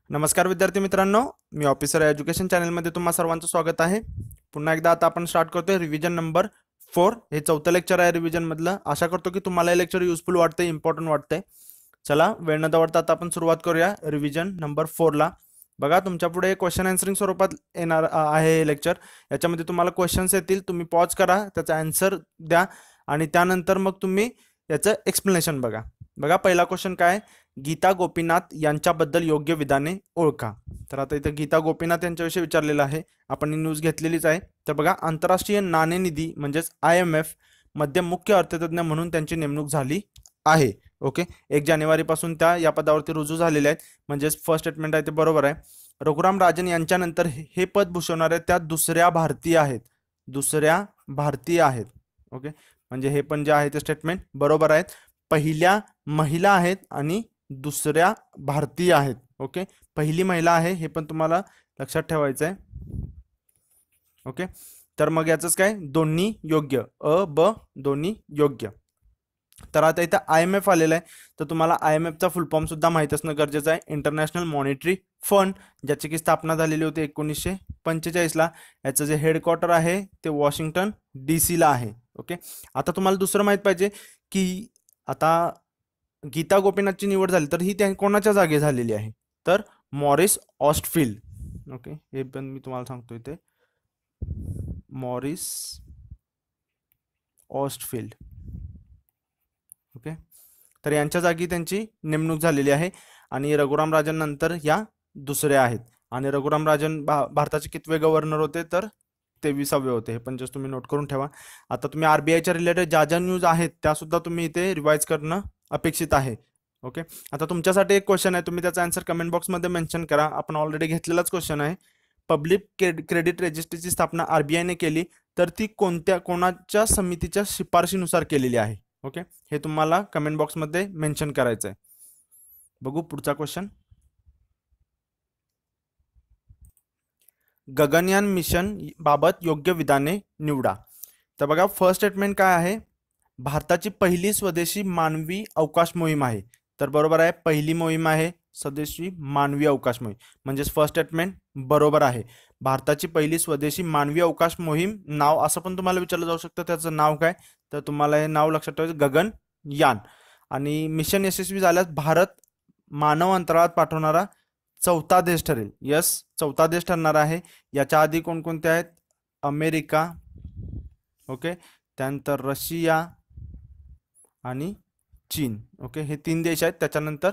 नमस्कार विद्यार्थी मित्रांनो, मी ऑफिसर एज्युकेशन चॅनलमध्ये तुम्हा सर्वांचं स्वागत आहे। पुन्हा एकदा आता आपण स्टार्ट करतोय रिव्हिजन नंबर 4। हे चौथं लेक्चर आहे रिव्हिजन मधलं। आशा करतो की तुम्हाला हे लेक्चर युजफुल वाटतंय, इम्पॉर्टंट वाटतंय। चला वेळ न दवडता आता आपण सुरुवात करूया रिव्हिजन नंबर 4 ला। बघा तुमच्या पुढे क्वेश्चन आन्सरिंग स्वरूपात येणार आहे हे लेक्चर। याच्यामध्ये तुम्हाला क्वेश्चन्स येतील, तुम्ही पॉज करा, त्याचा आन्सर द्या आणि त्यानंतर मग तुम्ही याचं एक्सप्लेनेशन बघा। बघा पहिला क्वेश्चन काय, गीता गोपीनाथ यांच्याबद्दल योग्य विधाने ओळखा। तर आता इथे गीता गोपीनाथ यांच्याविषयी विचारलेलं आहे, आपण ही न्यूज घेतलेलीच आहे। तर बघा, आंतरराष्ट्रीय नाणेनिधी म्हणजेच IMF मध्ये मुख्य अर्थतज्ञ म्हणून त्यांची नेमणूक झाली आहे। ओके, 1 जानेवारी पासून त्या या पदावरती रुजू झालेले आहेत, म्हणजेच फर्स्ट स्टेटमेंट आहे ते बरोबर आहे। रघुराम राजन यांच्यानंतर हे पद भूषवणारे त्या दुसऱ्या भारतीय आहेत, दुसऱ्या भारतीय आहेत। ओके, म्हणजे हे पण जे आहे ते स्टेटमेंट बरोबर आहेत। पहिल्या महिला आहेत आणि दुसऱ्या भारतीय आहेत। ओके, पहिली महिला आहे हे पण तुम्हाला लक्षात ठेवायचं आहे। ओके, तर मग याचंच काय, दोन्ही योग्य, अ ब दोन्ही योग्य। तर आता इथं IMF आलेलं आहे, तर तुम्हाला IMF चा फुल फॉर्म सुद्धा माहित असणं गरजेचं आहे। इंटरनॅशनल मॉनिटरी फंड, ज्याची की स्थापना झालेली होती 1945 ला। याचं जे हेडक्वार्टर आहे ते वॉशिंग्टन DC ला आहे। ओके, आता तुम्हाला दुसरं माहित पाहिजे की आता गीता गोपीनाथची निवड झाली तर ही त्या कोणाच्या जागी झालेली आहे, तर मॉरिस ऑस्टफिल्ड। ओके, हे पण मी तुम्हाला सांगतो इथे, मॉरिस ऑस्टफिल्ड। ओके, तर यांच्या जागी त्यांची नेमणूक झालेली आहे आणि रघुराम राजन नंतर या दुसऱ्या आहेत। आणि रघुराम राजन भारताचे कितवे गव्हर्नर होते, तर 23वे होते। हे पण जस्ट तुम्ही नोट करून ठेवा। आता तुम्ही RBIच्या रिलेटेड ज्या ज्या न्यूज आहेत त्या सुद्धा तुम्ही इथे रिवाइज करणं अपेक्षित आहे। ओके, आता तुमच्यासाठी एक क्वेश्चन आहे, तुम्ही त्याचा आन्सर कमेंट बॉक्समध्ये मेन्शन करा। आपण ऑलरेडी घेतलेलाच क्वेश्चन आहे। पब्लिक क्रेडिट रजिस्ट्रीची स्थापना RBIने केली, तर ती कोणाच्या समितीच्या शिफारशीनुसार केलेली आहे। ओके, हे तुम्हाला कमेंट बॉक्समध्ये मेन्शन करायचं आहे। बघू पुढचा क्वेश्चन, गगनयान मिशन बाबत योग्य विधाने निवडा। तर बघा फर्स्ट स्टेटमेंट काय आहे, भारताची पहिली स्वदेशी मानवी अवकाश मोहीम आहे। तर बरोबर आहे, पहिली मोहीम आहे स्वदेशी मानवी अवकाश मोहीम, म्हणजेच फर्स्ट स्टेटमेंट बरोबर आहे। भारताची पहिली स्वदेशी मानवी अवकाश मोहीम, नाव असं पण तुम्हाला विचारलं जाऊ शकतं, त्याचं नाव काय, तर तुम्हाला हे नाव लक्षात ठेवायचं, गगनयान। आणि मिशन यशस्वी झाल्यास भारत मानव अंतराळात पाठवणारा चौथा देश ठरेल। यस, चौथा देश ठरणार आहे। याच्या आधी कोणकोणते आहेत, अमेरिका, ओके, त्यानंतर रशिया आणि चीन। ओके, हे 3 देश आहेत। त्याच्यानंतर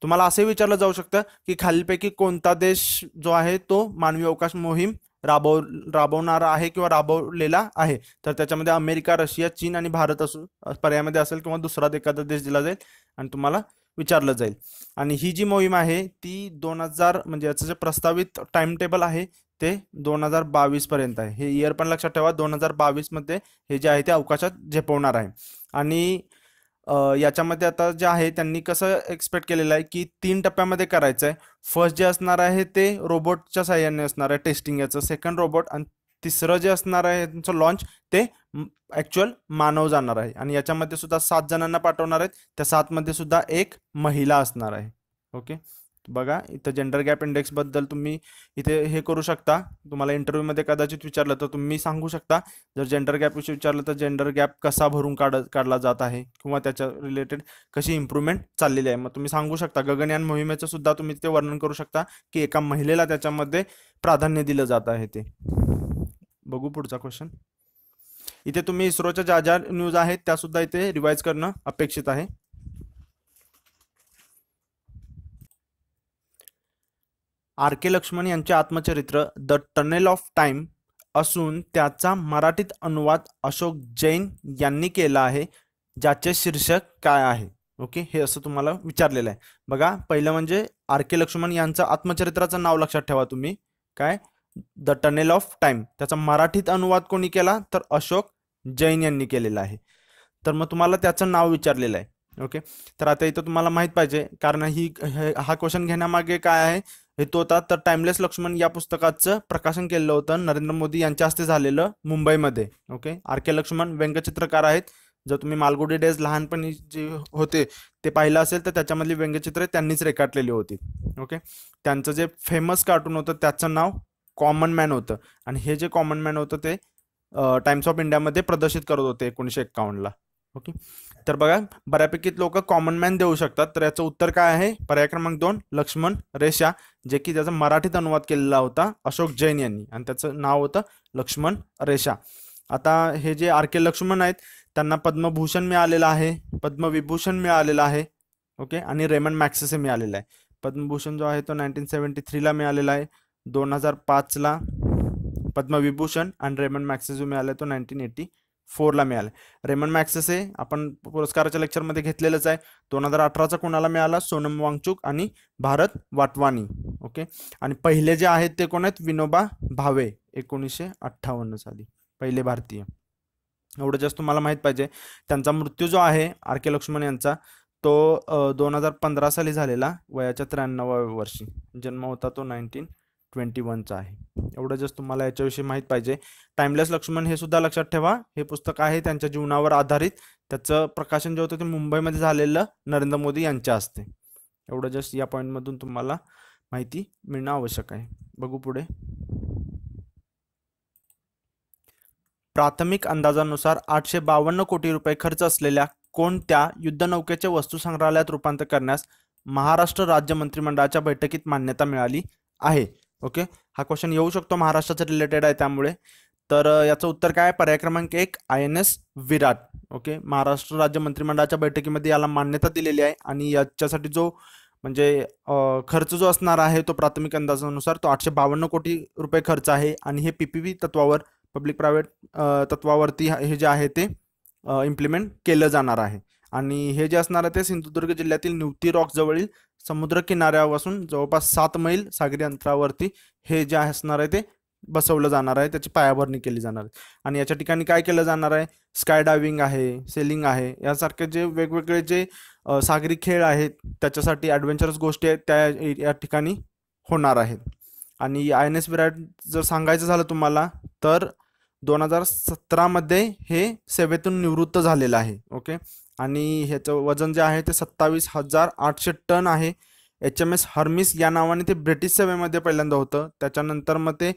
तुम्हाला असे विचारलं जाऊ शकतं की खालीलपैकी कोणता देश जो आहे तो मानवी अवकाश मोहीम राबवणारा आहे किंवा राबवलेला आहे, तर त्याच्यामध्ये अमेरिका, रशिया, चीन आणि भारत असू पर्यायामध्ये असेल, किंवा दुसरा एखादा देश दिला जाईल आणि तुम्हाला विचारलं जाईल। आणि ही जी मोहीम आहे ती 2000, म्हणजे याचं जे प्रस्तावित टाइम टेबल आहे ते 2022 पर्यंत आहे। हे इयर पण लक्षात ठेवा, 2022 मध्ये हे जे आहे ते अवकाशात झेपवणार आहे। आणि याच्यामध्ये आता जे आहे त्यांनी कसं एक्सपेक्ट केलेलं आहे की 3 टप्प्यामध्ये करायचं आहे। फर्स्ट जे असणार आहे ते रोबोटच्या साहाय्याने असणार आहे टेस्टिंग, याचं सेकंड रोबोट, आणि तिसरं जे असणार आहे त्यांचं लॉन्च ते ऍक्च्युअल मानव जाणार आहे। आणि याच्यामध्ये सुद्धा 7 जणांना पाठवणार आहेत, त्या 7 मध्ये सुद्धा एक महिला असणार आहे। ओके, बघा इथं जेंडर गॅप इंडेक्स बद्दल तुम्ही इथे हे करू शकता, तुम्हाला इंटरव्ह्यू मध्ये कदाचित विचारलं तर तुम्ही सांगू शकता, जर जेंडर गॅप विषयी विचारलं तर जेंडर गॅप कसा भरून काढला जात आहे किंवा त्याच्या रिलेटेड कशी इम्प्रूव्हमेंट चाललेली आहे, मग तुम्ही सांगू शकता। गगनयान मोहिमेचं सुद्धा तुम्ही ते वर्णन करू शकता की एका महिलेला त्याच्यामध्ये प्राधान्य दिलं जात आहे ते। बघू पुढचा क्वेश्चन, इथे तुम्ही इस्रोच्या ज्या ज्या न्यूज आहेत त्या सुद्धा इथे रिवाइज करणं अपेक्षित आहे। RK लक्ष्मण यांचे आत्मचरित्र द टनेल ऑफ टाइम असून त्याचा मराठीत अनुवाद अशोक जैन यांनी केला आहे, ज्याचे शीर्षक काय आहे। ओके, हे असं तुम्हाला विचारलेलं आहे। बघा पहिलं म्हणजे RK लक्ष्मण यांचं आत्मचरित्राचं नाव लक्षात ठेवा तुम्ही, काय, द टनेल ऑफ टाइम, त्याचा मराठीत अनुवाद कोणी केला, तर अशोक जैन यांनी केलेला आहे। तर मग तुम्हाला त्याचं नाव विचारलेलं आहे। ओके, तर आता इथं तुम्हाला माहित पाहिजे, कारण हा क्वेश्चन घेण्यामागे काय आहे हेतू होता, तर टाइमलेस लक्ष्मण या पुस्तकाचं प्रकाशन केलं होतं नरेंद्र मोदी यांच्या हस्ते झालेलं मुंबईमध्ये। ओके, RK लक्ष्मण व्यंगचित्रकार आहेत। जर तुम्ही मालगुडी डेज लहानपणी जे होते ते पाहिलं असेल तर त्याच्यामधली व्यंगचित्रे त्यांनीच रेखाटलेली होती। ओके. त्यांचं जे फेमस कार्टून होतं त्याचं नाव कॉमन मॅन होतं आणि हे जे कॉमन मॅन होतं ते टाइम्स ऑफ इंडियामध्ये प्रदर्शित करत होते 1951ला. ओके. तर बघा बऱ्यापैकी लोक कॉमन मॅन देऊ शकतात, तर याचं उत्तर काय आहे? पर्याय क्रमांक 2 लक्ष्मण रेषा, जे की त्याचा मराठीत अनुवाद केलेला होता अशोक जैन यांनी आणि त्याचं नाव होतं लक्ष्मण रेषा. आता हे जे आर के लक्ष्मण आहेत त्यांना पद्मभूषण मिळालेलं आहे, पद्मविभूषण मिळालेलं आहे. ओके. आणि रेमन मॅक्सेसे मिळालेला आहे. पद्मभूषण जो आहे तो 1973ला मिळालेला आहे, 2005ला पद्मविभूषण, आणि रेमन मॅक्सेसे मिळाला तो 1984ला मिळाला. रेमन मॅक्सेसे आपण पुरस्काराच्या लेक्चरमध्ये घेतलेलंच आहे. 2018चा कोणाला मिळाला? सोनम वांगचुक आणि भारत वाटवानी. ओके. आणि पहिले जे आहेत ते कोण आहेत? विनोबा भावे, 1958 साली पहिले भारतीय. एवढं जास्त तुम्हाला माहित पाहिजे. त्यांचा मृत्यू जो आहे आर के लक्ष्मण यांचा तो 2015 साली झालेला, वयाच्या 93व्या वर्षी. जन्म होता तो 1921चा आहे. एवढं जास्त तुम्हाला याच्याविषयी माहित पाहिजे. टाइमलेस लक्ष्मण हे सुद्धा लक्षात ठेवा, हे पुस्तक आहे त्यांच्या जीवनावर आधारित. त्याचं प्रकाशन जे होतं ते मुंबईमध्ये झालेलं नरेंद्र मोदी यांच्या हस्ते. एवढं जस्ट या पॉईंटमधून तुम्हाला माहिती मिळणं आवश्यक आहे. बघू पुढे. प्राथमिक अंदाजानुसार 852 कोटी रुपये खर्च असलेल्या कोणत्या युद्धनौकेचे वस्तू संग्रहालयात रूपांतर करण्यास महाराष्ट्र राज्य मंत्रिमंडळाच्या बैठकीत मान्यता मिळाली आहे? ओके. हा क्वेश्चन येऊ शकतो, महाराष्ट्राचा रिलेटेड आहे त्यामुळे. तर याचं उत्तर काय? पर्याय क्रमांक 1 INS विराट. ओके. महाराष्ट्र राज्य मंत्रिमंडळाच्या बैठकीमध्ये याला मान्यता दिलेली आहे आणि याच्यासाठी जो म्हणजे खर्च जो असणार आहे तो प्राथमिक अंदाजानुसार तो 852 कोटी रुपये खर्च आहे आणि हे PPP तत्वावर, पब्लिक प्रायव्हेट तत्वावरती हे जे आहे ते इम्प्लिमेंट केलं जाणार आहे. आणि हे जे असणार आहे ते सिंधुदुर्ग जिल्ह्यातील निवती रॉक जवळील समुद्र किनाऱ्यापासून जवळपास 7 मैल सागरी अंतरावरती हे जे असणार आहे ते बसवलं जाणार आहे, त्याची पायाभरणी केली जाणार आहे. आणि याच्या ठिकाणी काय केलं जाणार आहे? स्काय डायव्हिंग आहे, सेलिंग आहे, यासारखे जे वेगवेगळे जे सागरी खेळ आहेत त्याच्यासाठी ॲडव्हेंचरस गोष्टी आहेत त्या या ठिकाणी होणार आहेत. आणि INS विराट जर सांगायचं झालं तुम्हाला तर 2017मध्ये हे सेवेतून निवृत्त झालेलं आहे. ओके. आणि ह्याचं वजन जे आहे ते 27,800 टन आहे. HMS हर्मिस या नावाने ते ब्रिटिश सेवेमध्ये पहिल्यांदा होतं. त्याच्यानंतर मग ते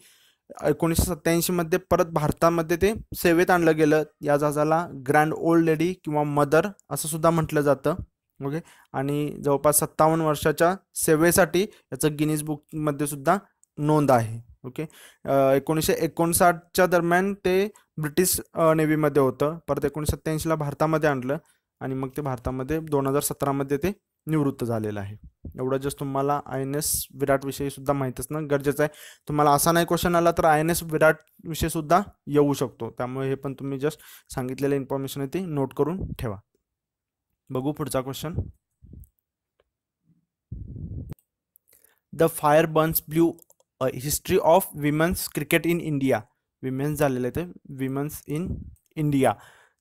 1987 मध्ये परत भारतामध्ये ते सेवेत आणलं गेलं. या जहाजाला ग्रँड ओल्ड लेडी किंवा मदर असं सुद्धा म्हटलं जातं. ओके. आणि जवळपास 57 वर्षाच्या सेवेसाठी याचं गिनीज बुकमध्ये सुद्धा नोंद आहे. ओके. 1959च्या दरम्यान ते ब्रिटिश नेव्हीमध्ये होतं, परत 1987ला भारतामध्ये आणलं आणि मग ते भारतामध्ये 2017मध्ये ते निवृत्त झालेलं आहे. एवढं जस्ट तुम्हाला INS विराट विषयी सुद्धा माहीत असणं गरजेचं आहे. तुम्हाला असा नाही क्वेश्चन आला तर INS विराट विषय सुद्धा येऊ शकतो, त्यामुळे हे पण तुम्ही जस्ट सांगितलेलं इन्फॉर्मेशन आहे ती नोट करून ठेवा. बघू पुढचा question. The fire Burns blue history of women's cricket in India. Women's झालेलं आहे ते विमेन्स इन इंडिया.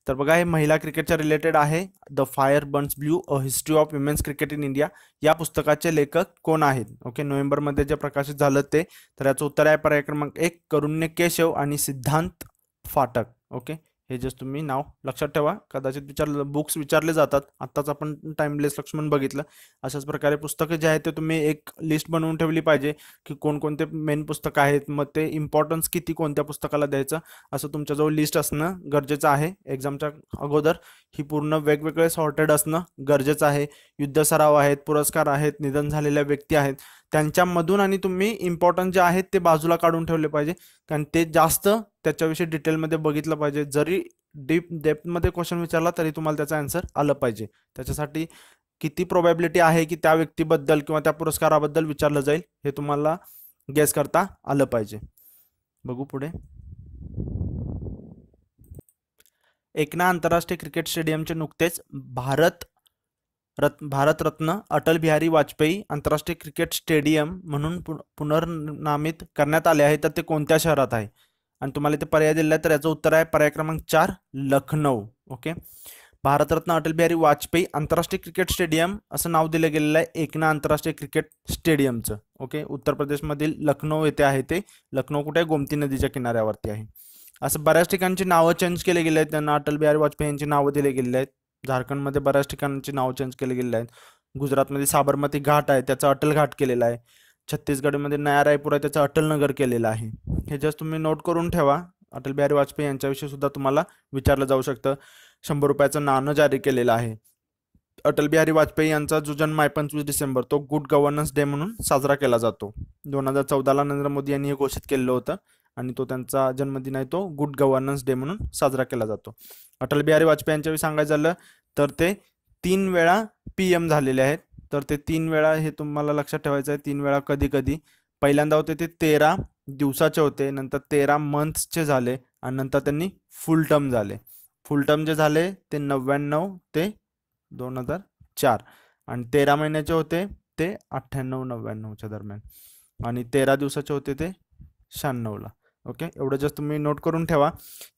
तर बघा हे महिला क्रिकेटच्या रिलेटेड आहे. The fire Burns blue a history of women's cricket in India या पुस्तकाचे लेखक कोण आहेत? ओके. नोव्हेंबरमध्ये जे प्रकाशित झालं ते. तर याचं उत्तर आहे पर्याय क्रमांक 1 करुण्य केशव आणि सिद्धांत फाटक. ओके. हे जस्ट तुम्ही नाव लक्षात ठेवा, कदाचित बुक्स विचारले जातात. आत्ताच आपण टाइमलेस लक्ष्मण बघितलं. अशाच प्रकारे पुस्तकं जे आहेत ते तुम्ही एक लिस्ट बनवून ठेवली पाहिजे की कोणकोणते मेन पुस्तकं आहेत, मग ते इम्पॉर्टन्स किती कोणत्या पुस्तकाला द्यायचं असं तुमच्याजवळ लिस्ट असणं गरजेचं आहे. एक्झामच्या अगोदर ही पूर्ण वेगवेगळे सॉर्टेड असणं गरजेचं आहे. युद्ध सराव आहेत, पुरस्कार आहेत, निधन झालेल्या व्यक्ती आहेत, त्यांच्यामधून आणि तुम्ही इम्पॉर्टंट जे आहेत ते बाजूला काढून ठेवले पाहिजे, कारण ते जास्त त्याच्याविषयी डिटेलमध्ये बघितलं पाहिजे. जरी डेप्थमध्ये क्वेश्चन विचारला तरी तुम्हाला त्याचा आन्सर आलं पाहिजे. त्याच्यासाठी किती प्रोबॅबिलिटी आहे की त्या व्यक्तीबद्दल किंवा त्या पुरस्काराबद्दल विचारलं जाईल हे तुम्हाला गेस करता आलं पाहिजे. बघू पुढे. एकना आंतरराष्ट्रीय क्रिकेट स्टेडियमचे नुकतेच भारतरत्न अटल बिहारी वाजपेयी आंतरराष्ट्रीय क्रिकेट स्टेडियम म्हणून पुनर्नामित करण्यात आले आहे, तर ते कोणत्या शहरात आहे? आणि तुम्हाला इथे पर्याय दिला आहे, तर याचं उत्तर आहे पर्याय क्रमांक 4 लखनौ. ओके. भारतरत्न अटल बिहारी वाजपेयी आंतरराष्ट्रीय क्रिकेट स्टेडियम असं नाव दिलं गेलेलं आहे एकना आंतरराष्ट्रीय क्रिकेट स्टेडियमचं. ओके. उत्तर प्रदेशमधील लखनौ येथे आहे ते. लखनौ कुठे? गोमती नदीच्या किनाऱ्यावरती आहे. असं बऱ्याच ठिकाणची नावं चेंज केले गेले आहेत, त्यांना अटल बिहारी वाजपेयी यांची नावं दिले गेले आहेत. झारखंडमध्ये बऱ्याच ठिकाणांची नावं चेंज केले गेले आहेत. गुजरातमध्ये साबरमती घाट आहे त्याचा अटल घाट केलेला आहे. छत्तीसगडमध्ये नया रायपूर आहे त्याचा अटल नगर केलेला आहे. हे जस्ट तुम्ही नोट करून ठेवा. अटल बिहारी वाजपेयी यांच्याविषयी सुद्धा तुम्हाला विचारलं जाऊ शकतं. 100 रुपयाचं नाणं जारी केलेलं आहे. अटल बिहारी वाजपेयी यांचा जो जन्म आहे 25 डिसेंबर, तो गुड गव्हर्नन्स डे म्हणून साजरा केला जातो. 2014ला नरेंद्र मोदी यांनी हे घोषित केलेलं होतं आणि तो त्यांचा जन्मदिन आहे तो गुड गव्हर्नन्स डे म्हणून साजरा केला जातो. अटल बिहारी वाजपेयी यांच्याविषयी सांगायचं झालं तर ते 3 वेळा PM झालेले आहेत. तर ते 3 वेळा हे तुम्हाला लक्षात ठेवायचं आहे. 3 वेळा कधी कधी. पहिल्यांदा होते ते 13 दिवसाचे होते, नंतर 13 मंथ्सचे झाले आणि नंतर त्यांनी फुल टर्म झाले. फुल टर्म जे झाले ते 99 ते 2004 आणि 13 महिन्याचे होते ते 98-99च्या दरम्यान आणि 13 दिवसाचे होते ते 96ला. ओके, एवढं जस्ट तुम्ही नोट करून ठेवा.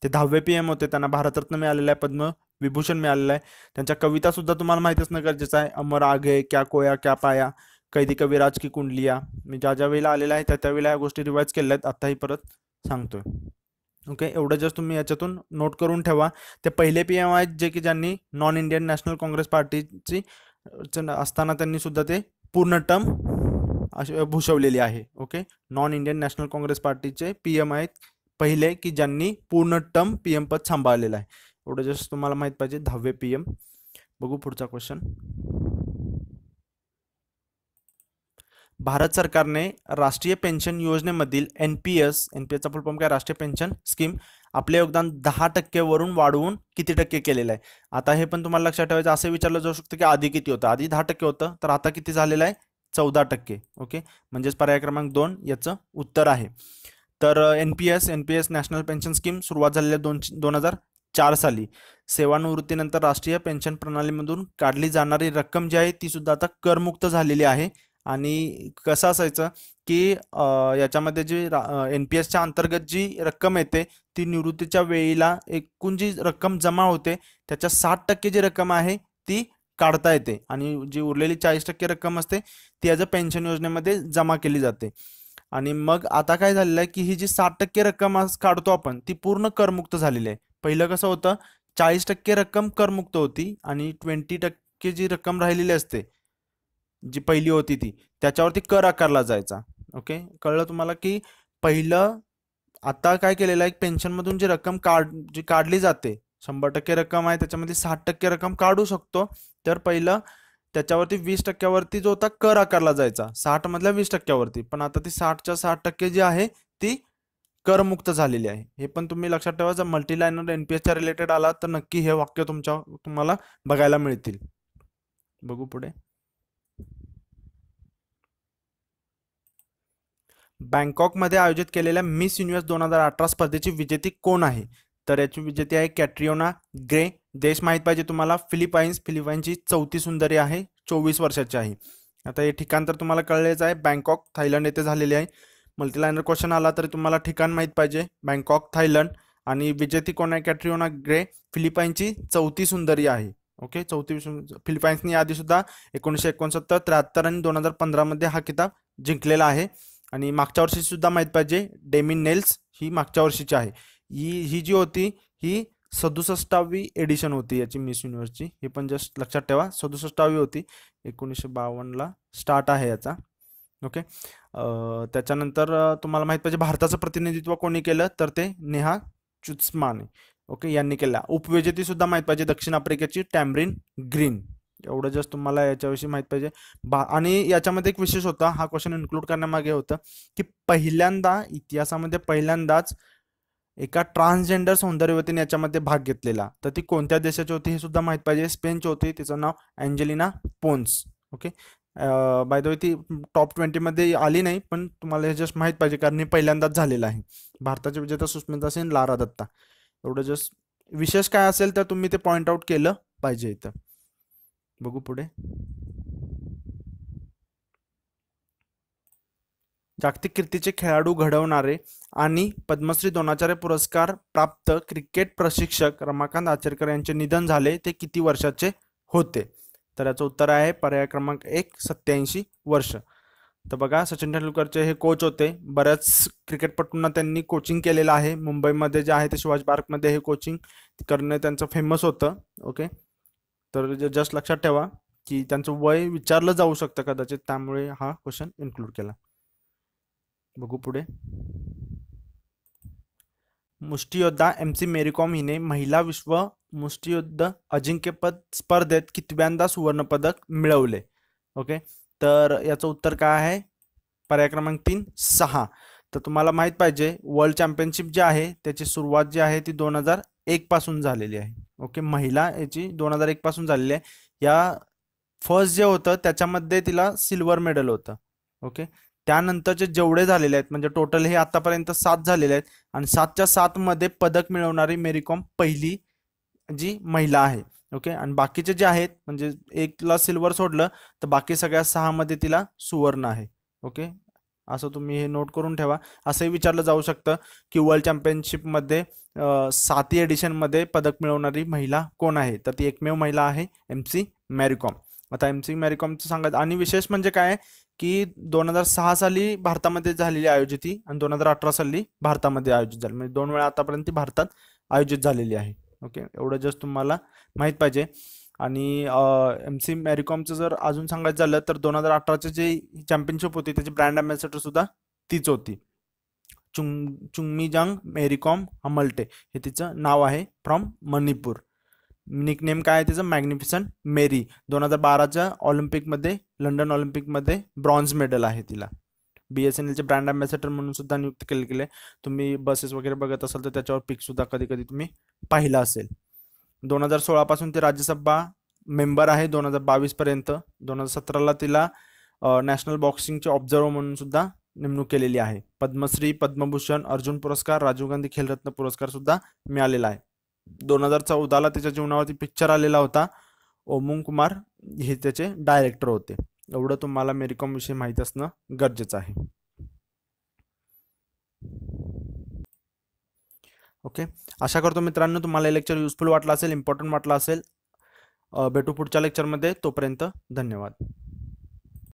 ते 10वे PM होते. त्यांना भारतरत्न मिळालेलं आहे, पद्मविभूषण मिळालेलं आहे. त्यांच्या कविता सुद्धा तुम्हाला माहिती असणं गरजेचं आहे. अमर आगे, क्या कोया क्या पाया, कैदी कविराज की कुंडलिया. मी ज्या ज्या वेळेला आलेला आहे त्या वेळेला या गोष्टी रिवाइज केल्या आहेत, आताही परत सांगतोय. ओके, एवढं जस्ट तुम्ही याच्यातून नोट करून ठेवा. ते पहिले PM आहेत जे की ज्यांनी नॉन इंडियन नॅशनल काँग्रेस पार्टीची असताना त्यांनी सुद्धा ते पूर्ण टर्म भूषवलेली आहे. Okay, non Indian national Congress पार्टीचे PM आहेत पहिले की ज्यांनी पूर्ण टर्म PM पद सांभाळलेलं आहे. एवढं जस्ट तुम्हाला माहित पाहिजे. 10वे PM. बघू पुढचा क्वेश्चन. भारत सरकारने राष्ट्रीय पेन्शन योजनेमधील NPSचा फुल फॉर्म काय, राष्ट्रीय पेन्शन स्कीम, आपले योगदान 10% वरून वाढवून किती टक्के केलेलं आहे. आता हे पण तुम्हाला लक्षात ठेवायचं. असं विचारलं जाऊ शकतं की आधी किती होतं. आधी 10% होतं, तर आता किती झालेलं आहे, 14%. ओके, म्हणजेच पर्याय क्रमांक 2 याचं उत्तर आहे. तर NPS नॅशनल पेन्शन स्कीम सुरुवात झालेली आहे 2004 साली. सेवानिवृत्तीनंतर राष्ट्रीय पेन्शन प्रणालीमधून काढली जाणारी रक्कम जी आहे ती सुद्धा आता करमुक्त झालेली आहे. आणि कसं असायचं की याच्यामध्ये जी NPSच्या अंतर्गत जी रक्कम येते ती निवृत्तीच्या वेळेला एकूण जी रक्कम जमा होते त्याच्या 60% जी रक्कम आहे ती काढता येते आणि जी उरलेली 40% रक्कम असते ती ॲज अ पेन्शन योजनेमध्ये जमा केली जाते. आणि मग आता काय झालेलं आहे की ही जी 60% रक्कम आज काढतो आपण ती पूर्ण करमुक्त झालेली आहे. पहिलं कसं होतं, 40% रक्कम करमुक्त होती आणि 20% जी रक्कम राहिलेली असते जी पहिली होती ती त्याच्यावरती कर आकारला जायचा. ओके, कळलं तुम्हाला की पहिलं आता काय केलेलं आहे, पेन्शनमधून जी रक्कम जी काढली जाते 100% रक्कम आहे त्याच्यामध्ये 60% रक्कम काढू शकतो. तर पहिलं त्याच्यावरती 20%वरती जो होता कर आकारला जायचा 60 मधल्या 20%वरती, पण आता ती 60च्या 60% जी आहे ती करमुक्त झालेली आहे. हे पण तुम्ही लक्षात ठेवा. जर मल्टीलायनर NPSच्या रिलेटेड आला तर नक्की हे वाक्य तुम्हाला बघायला मिळतील. बघू पुढे. बँकॉकमध्ये आयोजित केलेल्या मिस युनिव्हर्स 2018 स्पर्धेची विजेती कोण आहे. तर याची विजेती आहे कॅट्रियोना ग्रे. देश माहीत पाहिजे तुम्हाला, फिलिपाईन्सची 4थी सुंदरी आहे, 24 वर्षाची आहे. आता हे ठिकाण तर तुम्हाला कळलेच आहे, बँकॉक थायलंड येथे झालेले आहे. मल्टीलायनर क्वेश्चन आला तरी तुम्हाला ठिकाण माहीत पाहिजे, बँकॉक थायलंड. आणि विजेती कोण आहे, कॅट्रियोना ग्रे, फिलिपाईन्सची 4थी सुंदरी आहे. ओके, 4थी. फिलिपाईन्सनी आधी सुद्धा 1969, 73 आणि 2015 मध्ये हा किताब जिंकलेला आहे. आणि मागच्या वर्षी सुद्धा माहीत पाहिजे, डेमी नेल्स ही मागच्या वर्षीची आहे. ही जी होती ही 67वी एडिशन होती याची मिस युनिव्हर्सची. हे पण जस्ट लक्षात ठेवा, 67वी होती. 1952ला स्टार्ट आहे याचा. ओके, त्याच्यानंतर तुम्हाला माहीत पाहिजे भारताचं प्रतिनिधित्व कोणी केलं, तर ते नेहा चुत्समाने ओके यांनी केला. उपविजेती सुद्धा माहीत पाहिजे, दक्षिण आफ्रिकेची टॅमरिन ग्रीन. एवढं जस्ट तुम्हाला याच्याविषयी माहीत पाहिजे. आणि याच्यामध्ये एक विशेष होता, हा क्वेश्चन इन्क्लूड करण्यामागे होतं की पहिल्यांदा इतिहासामध्ये पहिल्यांदाच एका ट्रान्सजेंडर सौंदर्यवतीने याच्यामध्ये भाग घेतलेला. तर ती कोणत्या देशाची होती हे सुद्धा माहीत पाहिजे, स्पेनची होती. तिचं नाव Angelina Ponce. Okay, by the way ती टॉप 20मध्ये आली नाही, पण तुम्हाला हे जस्ट माहीत पाहिजे कारण हे पहिल्यांदाच झालेलं आहे. भारताचे विजेता सुष्मिता सेन, लारा दत्ता. एवढं जस्ट विशेष काय असेल तर तुम्ही ते पॉइंट आउट केलं पाहिजे इथं. बघू पुढे. जागतिक कीर्तीचे खेळाडू घडवणारे आणि पद्मश्री द्रोणाचार्य पुरस्कार प्राप्त क्रिकेट प्रशिक्षक रमाकांत आचरेकर यांचे निधन झाले, ते किती वर्षाचे होते. तर याचं उत्तर आहे पर्याय क्रमांक 1, 87 वर्ष. तर बघा, सचिन तेंडुलकरचे हे कोच होते. बऱ्याच क्रिकेटपटूंना त्यांनी कोचिंग केलेलं आहे. मुंबईमध्ये जे आहे ते शिवाजी पार्कमध्ये हे कोचिंग करणे त्यांचं फेमस होतं. ओके, तर जस्ट लक्षात ठेवा की त्यांचं वय विचारलं जाऊ शकतं कदाचित, त्यामुळे हा क्वेश्चन इन्क्लूड केला. बघू पुढे. मुष्टियोद्धा MC मेरी कॉम हिने महिला विश्व मुष्टियुद्ध अजिंक्यपद स्पर्धेत कितव्यांदा सुवर्णपदक मिळवले? ओके, तर याचं उत्तर काय आहे? पर्याय क्रमांक 3 6. तर तुम्हाला माहित पाहिजे वर्ल्ड चॅम्पियनशिप जी आहे त्याची सुरुवात जी आहे ती 2001 पासून झालेली आहे. ओके, महिला याची 2001 पासून झालेली आहे. या फर्स्ट जे होतं त्याच्यामध्ये तिला सिल्वर मेडल होतं. ओके, त्यानंतरचे जेवढे झालेले आहेत म्हणजे टोटल हे आतापर्यंत 7 झालेले आहेत आणि 7च्या 7 मध्ये पदक मिळवणारी मेरी कॉम पहिली जी महिला आहे. ओके, आणि बाकीचे जे आहेत म्हणजे एकला सिल्वर सोडलं तर बाकी सगळ्या 6 मध्ये तिला सुवर्ण आहे. ओके, असं तुम्ही हे नोट करून ठेवा. असंही विचारलं जाऊ शकतं की वर्ल्ड चॅम्पियनशिपमध्ये 7वी एडिशनमध्ये पदक मिळवणारी महिला कोण आहे? तर ती एकमेव महिला आहे MC मेरी कॉम. आता MC मेरी कॉमचं सांगायचं आणि विशेष म्हणजे काय की 2006 साली भारतामध्ये झालेली आयोजित ही आणि 2018 साली भारतामध्ये आयोजित झाली, म्हणजे 2 वेळा आतापर्यंत ती भारतात आयोजित झालेली आहे. ओके, एवढं जस्ट तुम्हाला माहीत पाहिजे. आणि MC मेरी कॉमचं जर अजून सांगायचं झालं तर 2018चे जे चॅम्पियनशिप होती त्याची ब्रँड अँबॅसेडर सुद्धा तीच होती. चुंगमीजांग मेरी कॉम हमल्टे हे तिचं नाव आहे, फ्रॉम मणिपूर. निकनेम काय आहे तिचं? मॅग्निफिसंट मेरी. 2012च्या ऑलिम्पिकमध्ये, लंडन ऑलिम्पिकमध्ये ब्रॉन्झ मेडल आहे तिला. BSNLचे ब्रँड अँबॅसेडर म्हणून सुद्धा नियुक्त केले गेले. तुम्ही बसेस वगैरे बघत असाल तर त्याच्यावर पिक सुद्धा कधी कधी तुम्ही पाहिला असेल. 2016 पासून ती राज्यसभा मेंबर आहे 2022 पर्यंत. 2017ला तिला नॅशनल बॉक्सिंगचे ऑब्झर्वर म्हणून सुद्धा नेमणूक केलेली आहे. पद्मश्री, पद्मभूषण, अर्जुन पुरस्कार, राजीव गांधी खेलरत्न पुरस्कार सुद्धा मिळालेला आहे. 2014ला त्याच्या जीवनावरती पिक्चर आलेला होता. ओमंग कुमार हे त्याचे डायरेक्टर होते. एवढं तुम्हाला मेरी कॉम विषयी माहिती असणं गरजेचं आहे. ओके, आशा करतो मित्रांनो तुम्हाला हे लेक्चर युजफुल वाटलं असेल, इम्पॉर्टंट वाटलं असेल. भेटू पुढच्या लेक्चरमध्ये. तोपर्यंत धन्यवाद.